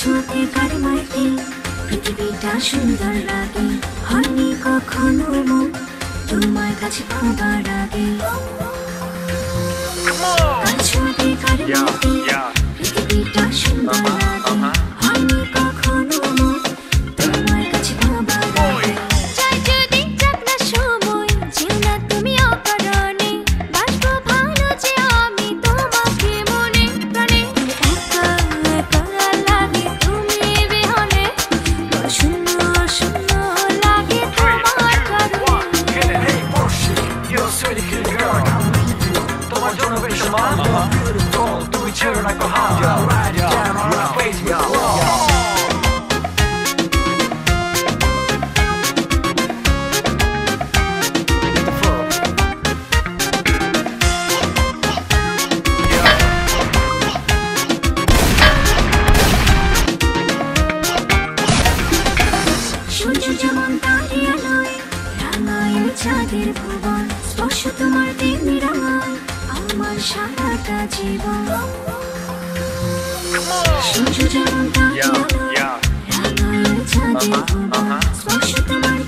ছোঁয়াতে কারমাইতে পৃথিবীটা সুন্দর লাগে, হয়নি কখনো মন তোমার কাছে পাবার আগে। ছোঁয়াতে কারমাইতে পৃথিবীটা সুন্দর লাগে, হয়নি কখনো মন তোমার কাছে পাবার আগে। চাই যদি যাক না সময়, যেও না তুমি অকারণে, বাসবো ভালো যে আমি তোমাকে মনে প্রাণে। একা একা লাগে তুমি বিহনে, শূন্য শূন্য লাগে তোমার কারণে। তোমার জন্য বেশ আমার তুমি ছেড়ে না কোথাও, ride it down on my face, yo. সূর্য যেমন তারে আলোয় রাঙায় চাঁদের ভুবন, স্পর্শ তোমার তেমনি রাঙায় আমার সারাটা জীবন। সূর্য যেমন তারে আলোয় রাঙায় চাঁদের ভুবন, স্পর্শ তোমার